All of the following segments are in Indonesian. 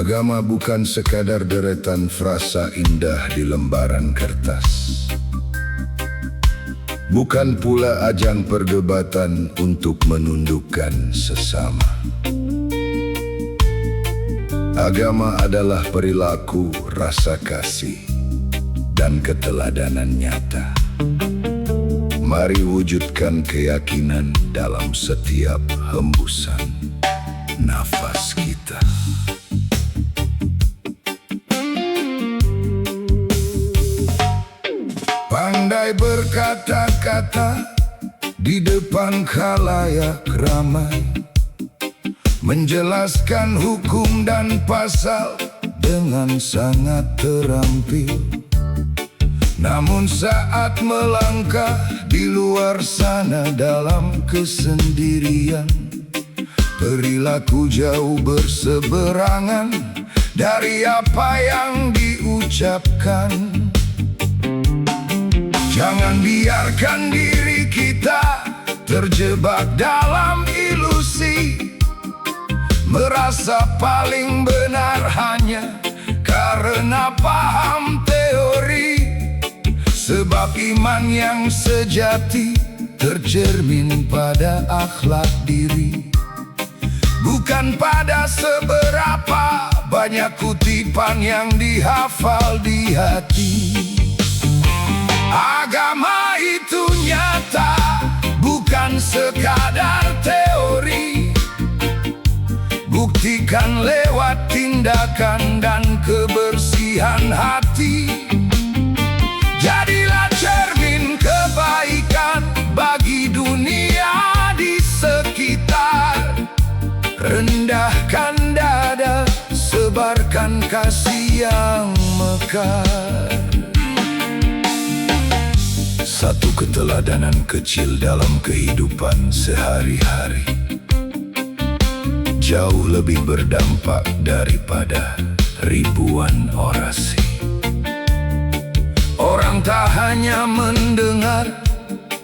Agama bukan sekadar deretan frasa indah di lembaran kertas. Bukan pula ajang perdebatan untuk menundukkan sesama. Agama adalah perilaku, rasa kasih, dan keteladanan nyata. Mari wujudkan keyakinan dalam setiap hembusan nafas kita. Pandai berkata-kata di depan khalayak ramai, menjelaskan hukum dan pasal dengan sangat terampil. Namun saat melangkah di luar sana dalam kesendirian, perilaku jauh berseberangan dari apa yang diucapkan. Jangan biarkan diri kita terjebak dalam ilusi, merasa paling benar hanya karena paham teori. Sebab iman yang sejati tercermin pada akhlak diri, bukan pada seberapa banyak kutipan yang dihafal di hati. Agama itu nyata, bukan sekadar teori. Buktikan lewat tindakan dan kebersihan hati. Jadilah cermin kebaikan bagi dunia di sekitar. Rendahkan dada, sebarkan kasih yang mekar. Satu keteladanan kecil dalam kehidupan sehari-hari jauh lebih berdampak daripada ribuan orasi. Orang tak hanya mendengar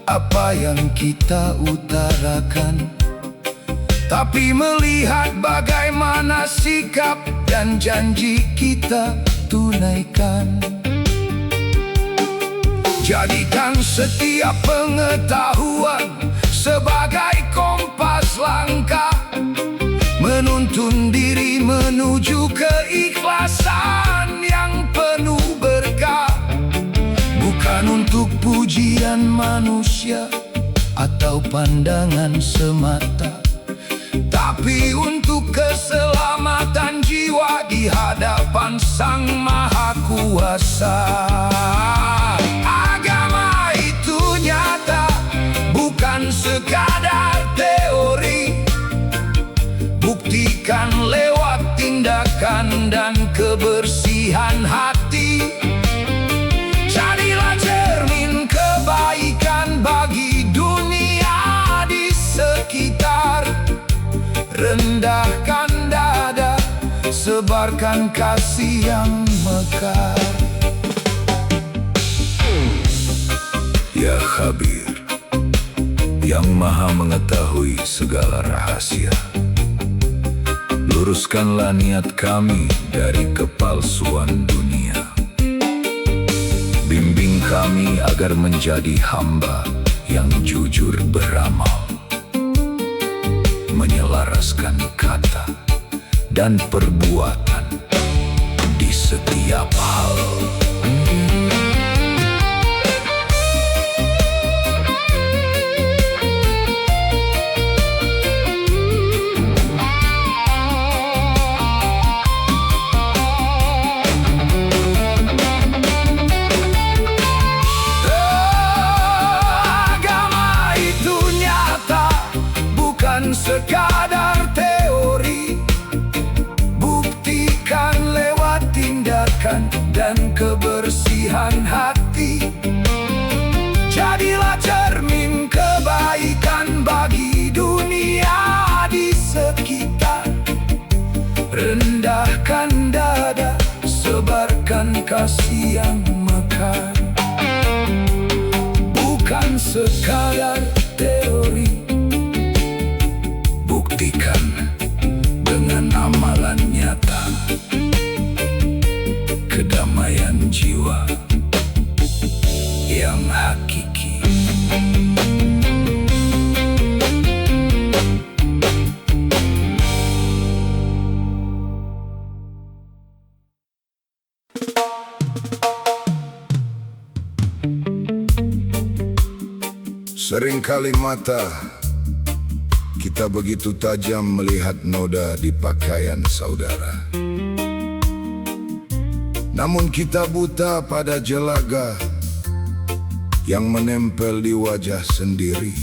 apa yang kita utarakan, tapi melihat bagaimana sikap dan janji kita tunaikan. Jadikan setiap pengetahuan sebagai kompas langkah, menuntun diri menuju keikhlasan yang penuh berkah. Bukan untuk pujian manusia atau pandangan semata, tapi untuk keselamatan jiwa di hadapan Sang Maha Kuasa. Agama itu nyata, bukan sekadar teori. Buktikan lewat tindakan dan kebersihan hati. Jadilah cermin kebaikan bagi dunia di sekitar. Rendahkan dada, sebarkan kasih yang mekar. Ya Khabir, yang maha mengetahui segala rahasia, luruskanlah niat kami dari kepalsuan dunia. Bimbing kami agar menjadi hamba yang jujur beramal, menyelaraskan kata dan perbuatan di setiap hal. Sekadar teori, buktikan lewat tindakan dan kebersihan hati. Jadilah cermin kebaikan bagi dunia di sekitar. Rendahkan dada, sebarkan kasih yang mekar. Bukan sekadar teori, buktikan dengan amalan nyata. Seringkali mata kita begitu tajam melihat noda di pakaian saudara. Namun kita buta pada jelaga yang menempel di wajah sendiri.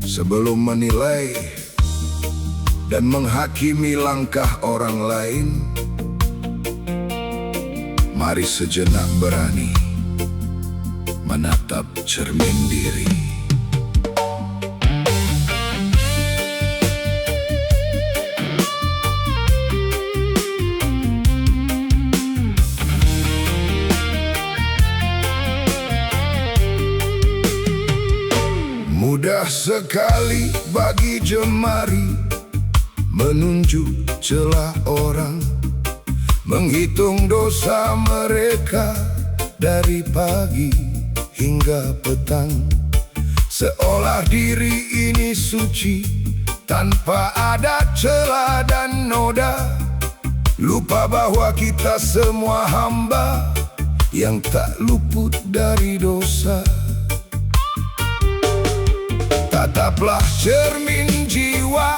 Sebelum menilai dan menghakimi langkah orang lain, mari sejenak berani menatap cermin diri. Mudah sekali bagi jemari menunjuk celah orang, menghitung dosa mereka dari pagi hingga petang, seolah diri ini suci tanpa ada celah dan noda. Lupa bahwa kita semua hamba yang tak luput dari dosa. Tataplah cermin jiwa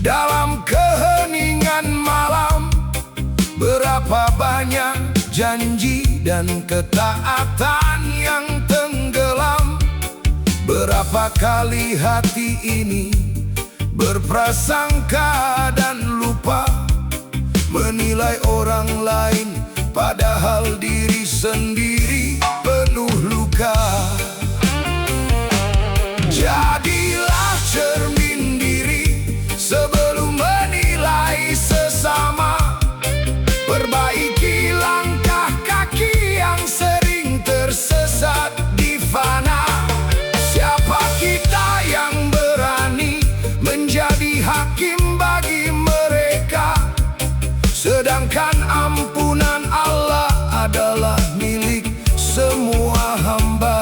dalam keheningan malam. Berapa banyak janji dan ketaatan yang tenggelam. Berapa kali hati ini berprasangka dan lupa, menilai orang lain padahal diri sendiri penuh luka. Jadilah cermin diri sebelum menilai sesama. Perbaiki langkah kaki yang sering tersesat di fana. Siapa kita yang berani menjadi hakim bagi mereka, sedangkan ampunan Allah adalah milik semua hamba.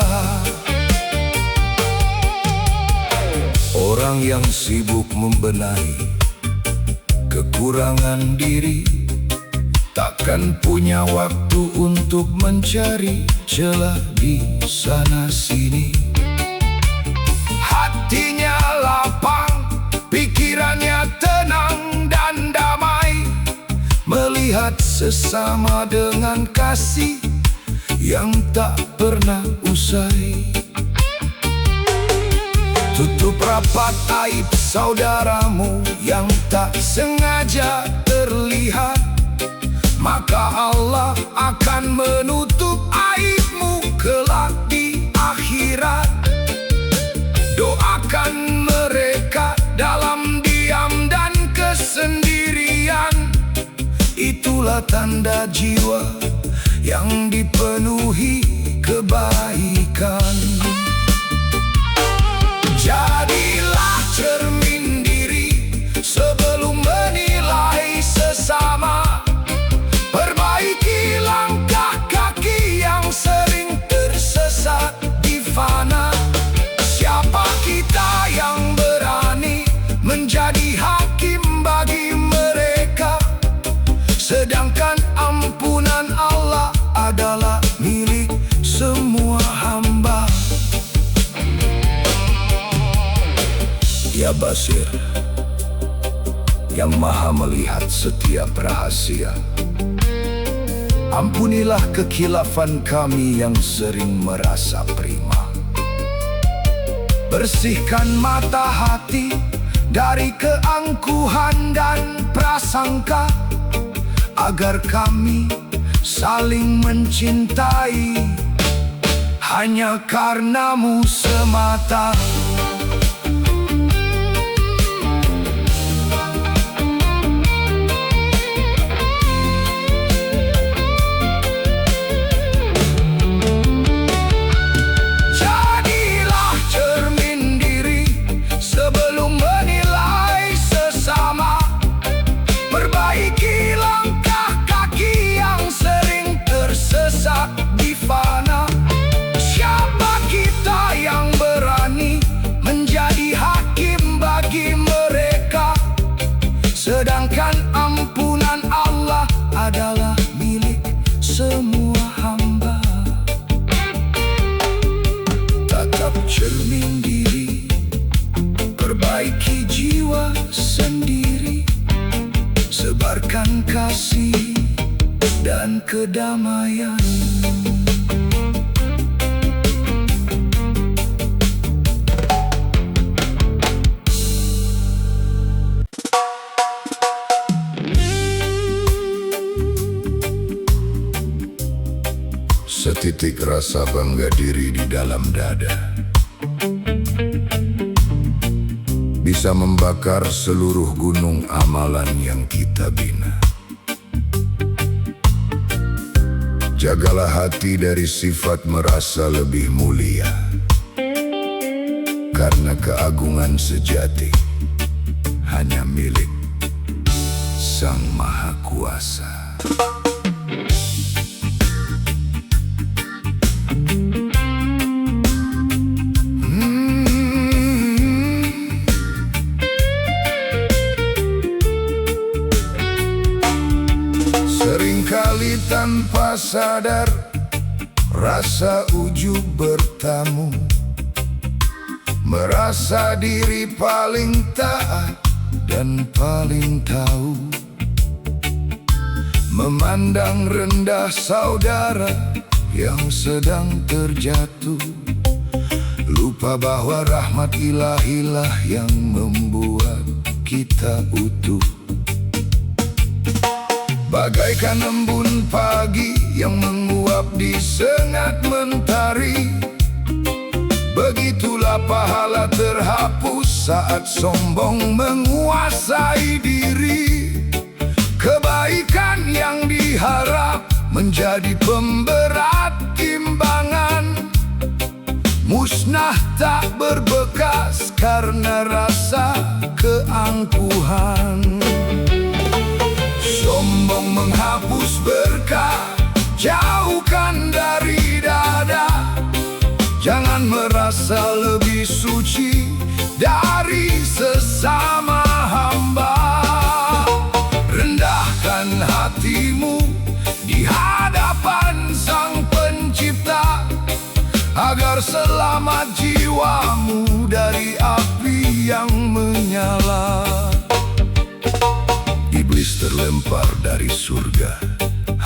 Orang yang sibuk membenahi kekurangan diri takkan punya waktu untuk mencari celah di sana sini. Hatinya lapang, pikirannya tenang dan damai, melihat sesama dengan kasih yang tak pernah usai. Tutup rapat aib saudaramu yang tak sengaja terlihat, maka Allah akan menutup aibmu kelak di akhirat. Doakan mereka dalam diam dan kesendirian. Itulah tanda jiwa yang dipenuhi kebaikan. Jadilah cermin diri sebelum menilai sesama. Perbaiki langkah kaki yang sering tersesat di fana. Siapa kita yang berani menjadi hakim bagi mereka, sedangkan ampunan Allah adalah milik semua hamba. Ya Basir, yang maha melihat setiap rahasia, ampunilah kekhilafan kami yang sering merasa prima. Bersihkan mata hati dari keangkuhan dan prasangka, agar kami saling mencintai hanya karenamu semata. Di fana, siapa dan kedamaian. Setitik rasa bangga diri di dalam dada bisa membakar seluruh gunung amalan yang kita bina. Jagalah hati dari sifat merasa lebih mulia, karena keagungan sejati hanya milik Sang Maha Kuasa. Seringkali tanpa sadar rasa ujub bertamu, merasa diri paling taat dan paling tahu, memandang rendah saudara yang sedang terjatuh, lupa bahwa rahmat ilahilah yang membuat kita utuh. Bagaikan embun pagi yang menguap di sengat mentari, begitulah pahala terhapus saat sombong menguasai diri. Kebaikan yang diharap menjadi pemberat timbangan, musnah tak berbekas karena rasa keangkuhan. Sombong menghapus berkah, jauhkan dari dada. Jangan merasa lebih suci dari sesama hamba. Rendahkan hatimu di hadapan Sang Pencipta, agar selamat jiwamu dari api yang menyala. Iblis terlempar dari surga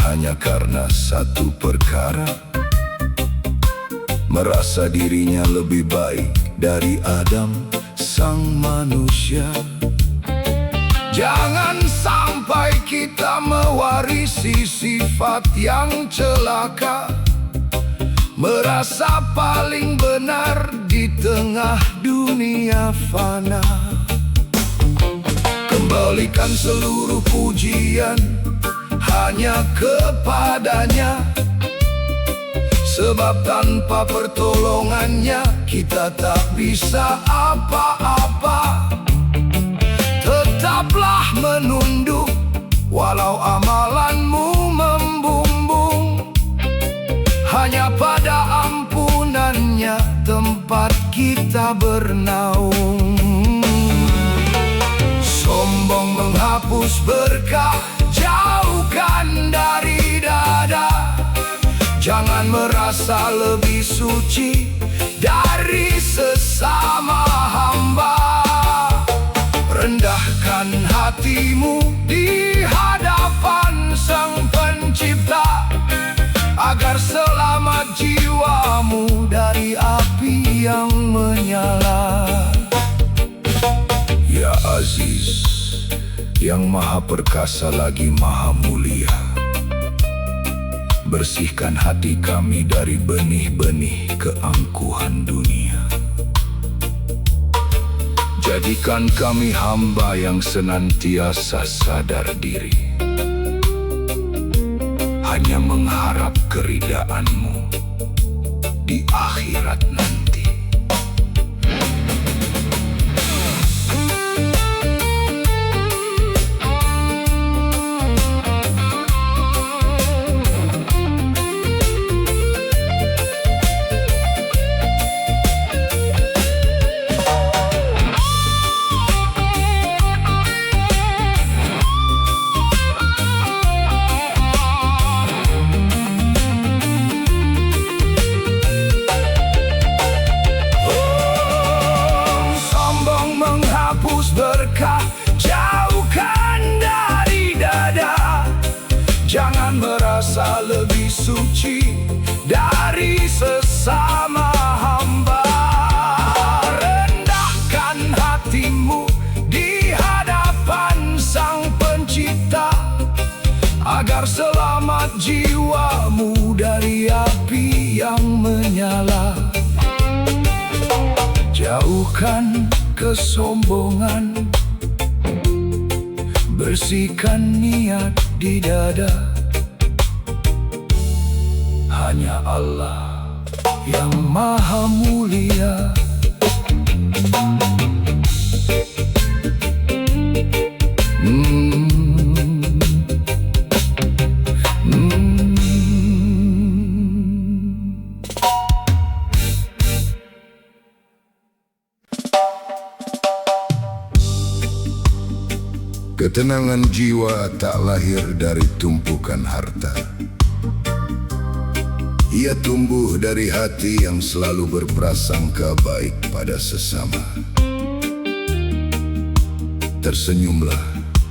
hanya karena satu perkara, merasa dirinya lebih baik dari Adam, sang manusia. Jangan sampai kita mewarisi sifat yang celaka, merasa paling benar di tengah dunia fana. Kembalikan seluruh pujian hanya kepadanya, sebab tanpa pertolongannya kita tak bisa apa-apa. Tetaplah menunduk walau amalanmu membumbung, hanya pada ampunannya tempat kita bernaung. Sombong menghapus berkah, jauhkan dari dada. Jangan merasa lebih suci dari sesama hamba. Rendahkan hatimu di hadapan Sang Pencipta, agar selamat jiwamu dari api yang menyala. Ya Aziz, yang Maha Perkasa lagi Maha Mulia, bersihkan hati kami dari benih-benih keangkuhan dunia. Jadikan kami hamba yang senantiasa sadar diri, hanya mengharap keridaan-Mu di akhirat nanti. Jauhkan kesombongan, bersihkan niat di dada. Hanya Allah yang Maha Mulia. Ketenangan jiwa tak lahir dari tumpukan harta. Ia tumbuh dari hati yang selalu berprasangka baik pada sesama. Tersenyumlah,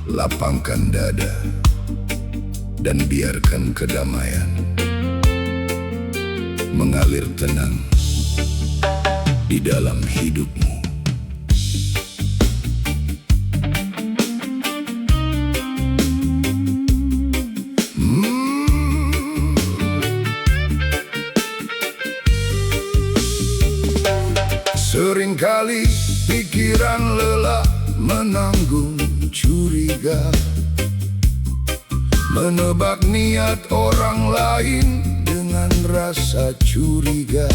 lapangkan dada, dan biarkan kedamaian mengalir tenang di dalam hidupmu. Seringkali pikiran lelah menanggung curiga, menebak niat orang lain dengan rasa curiga.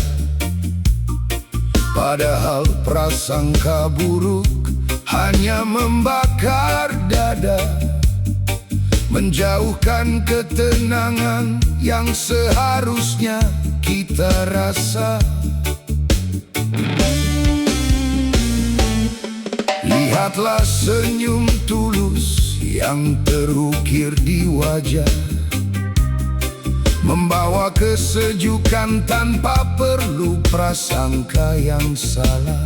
Padahal prasangka buruk hanya membakar dada, menjauhkan ketenangan yang seharusnya kita rasa. Lihatlah senyum tulus yang terukir di wajah, membawa kesejukan tanpa perlu prasangka yang salah.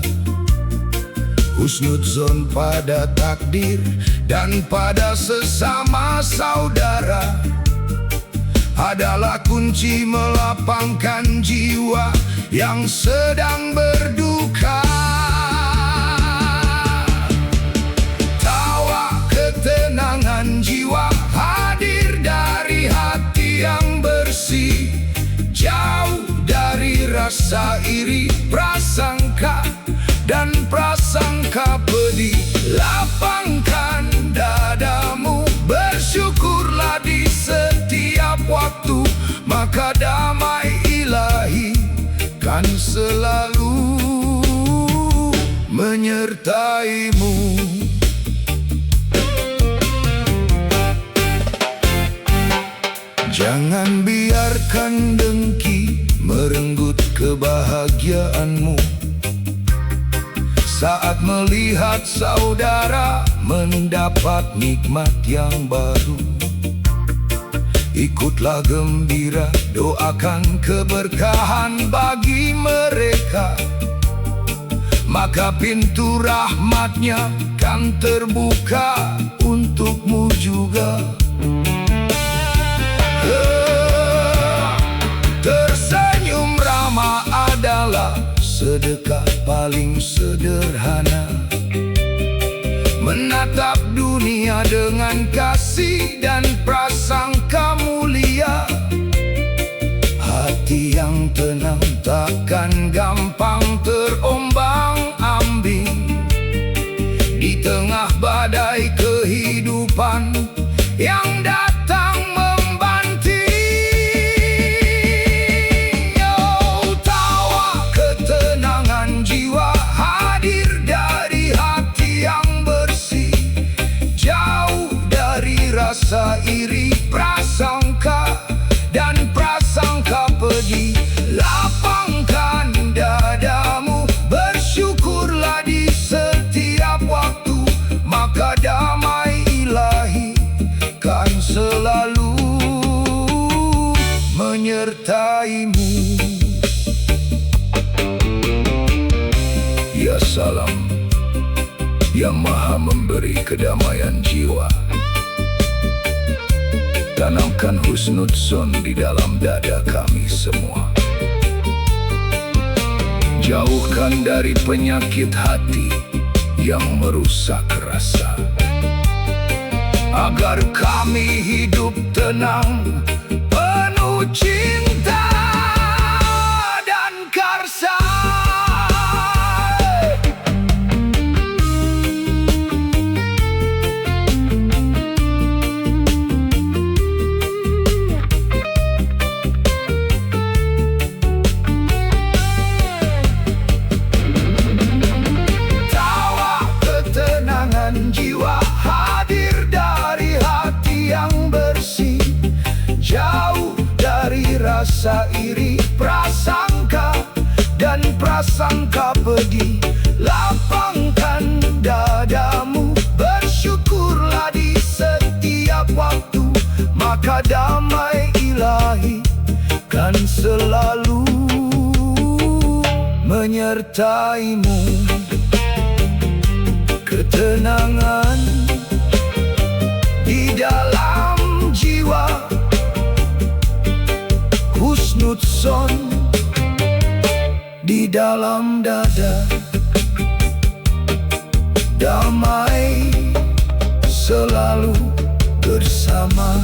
Husnudzon pada takdir dan pada sesama saudara adalah kunci melapangkan jiwa yang sedang berduka. Ketenangan jiwa hadir dari hati yang bersih, jauh dari rasa iri, prasangka, dan prasangka pedih. Lapangkan dadamu, bersyukurlah di setiap waktu, maka damai ilahi kan selalu menyertaimu. Jangan biarkan dengki merenggut kebahagiaanmu saat melihat saudara mendapat nikmat yang baru. Ikutlah gembira, doakan keberkahan bagi mereka, maka pintu rahmatnya kan terbuka untukmu juga. Tersenyum ramah adalah sedekah paling sederhana. Menatap dunia dengan kasih dan prasangka mulia. Hati yang tenang takkan gampang terombang-ambing di tengah badai kehidupan yang datang membanting. Oh, tawa ketenangan jiwa hadir dari hati yang bersih, jauh dari rasa iri, prasangka, dan prasangka pedih. Lapangkan dadamu, bersyukurlah di setiap waktu, maka damai ilahi kan selalu menyertaimu. Ya salam yang maha memberi kedamaian jiwa. Tanamkan husnudzon di dalam dada kami semua. Jauhkan dari penyakit hati yang merusak rasa, agar kami hidup tenang, penuh cinta dan karsa. prasangka pedih. Lapangkan dadamu, bersyukurlah di setiap waktu, maka damai ilahi kan selalu menyertaimu. Ketenangan di dalam jiwa, husnudson di dalam dada, damai selalu bersama.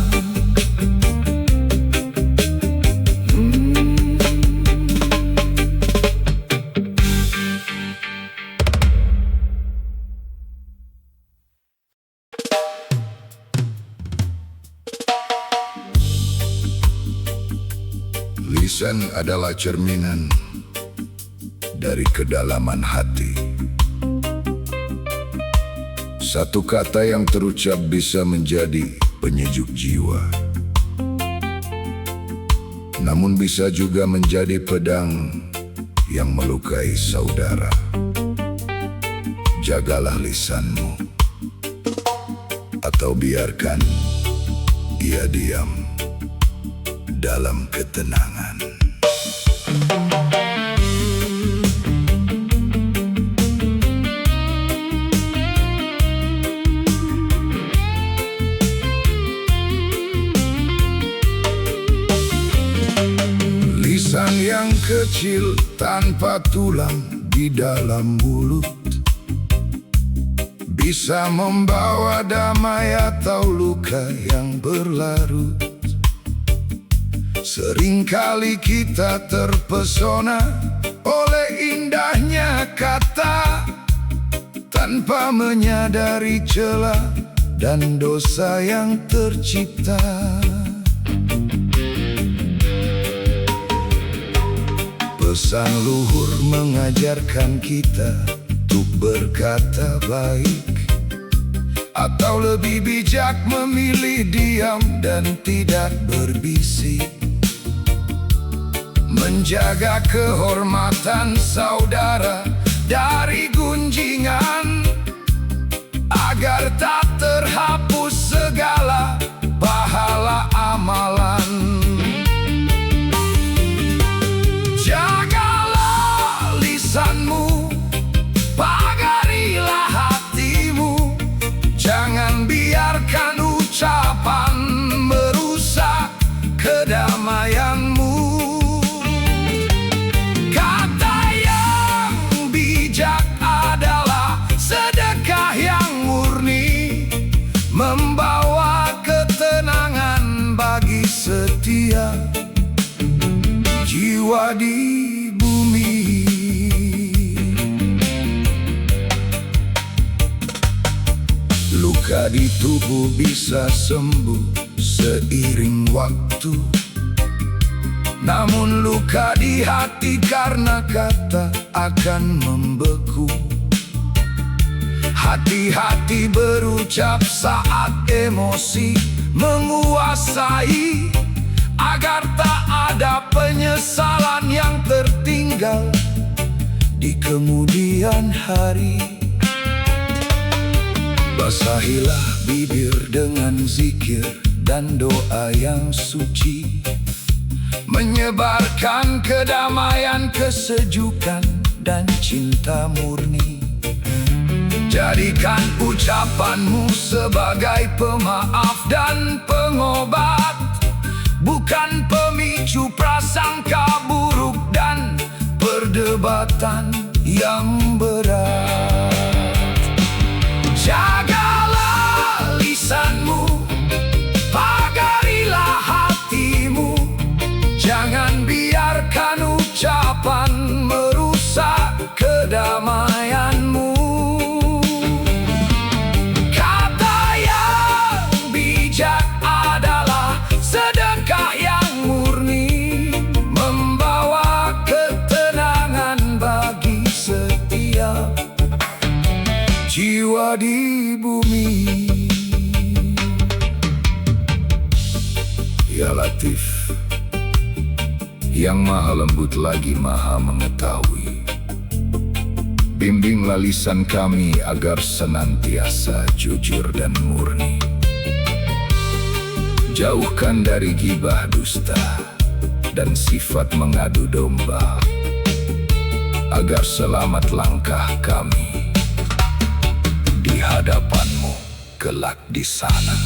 Lisan adalah cerminan dari kedalaman hati. Satu kata yang terucap bisa menjadi penyejuk jiwa, namun bisa juga menjadi pedang yang melukai saudara. Jagalah lisanmu, atau biarkan ia diam dalam ketenangan. Lisan yang kecil tanpa tulang di dalam mulut bisa membawa damai atau luka yang berlarut. Seringkali kita terpesona oleh indahnya kata, tanpa menyadari celah dan dosa yang tercipta. Pesan luhur mengajarkan kita untuk berkata baik, atau lebih bijak memilih diam dan tidak berbisik. Menjaga kehormatan saudara dari gunjingan, agar tak terhapus segala pahala amalan. Jagalah lisanmu, pagarilah hatimu, jangan biarkan ucapan merusak kedamaianmu. Kata yang bijak adalah sedekah yang murni, membawa ketenangan bagi setiap jiwa di bumi. Luka di tubuh bisa sembuh seiring waktu, namun luka di hati karena kata akan membeku. Hati-hati berucap saat emosi menguasai, agar tak ada penyesalan yang tertinggal di kemudian hari. Basahilah bibir dengan zikir dan doa yang suci, menyebarkan kedamaian, kesejukan, dan cinta murni. Jadikan ucapanmu sebagai pemaaf dan pengobat, bukan pemicu prasangka buruk dan perdebatan yang berat. Jagalah lisanmu, pagarilah hatimu, jangan biarkan ucapan merusak kedamaianmu. Kata yang bijak adalah sedekah yang murni, membawa ketenangan bagi setiap jiwa di bumi. Ya Latif, yang maha lembut lagi maha mengetahui. Bimbinglah lisan kami agar senantiasa jujur dan murni. Jauhkan dari gibah dusta dan sifat mengadu domba, agar selamat langkah kami di hadapan-Mu kelak di sana.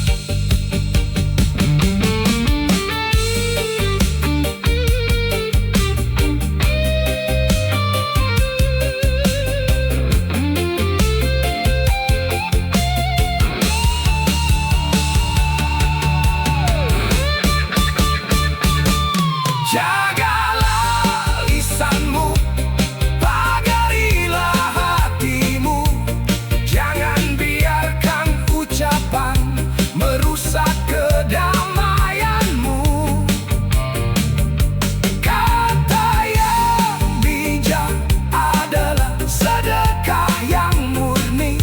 Jagalah lisanmu, pagarilah hatimu, jangan biarkan ucapan merusak kedamaianmu. Kata yang bijak adalah sedekah yang murni,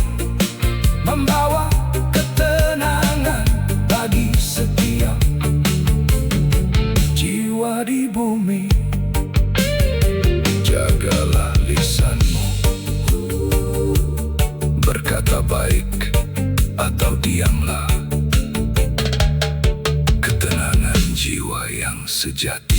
membawa ketenangan bagi setiap jiwa di bumi. Jagalah lisanmu, berkata baik atau diamlah, ketenangan jiwa yang sejati.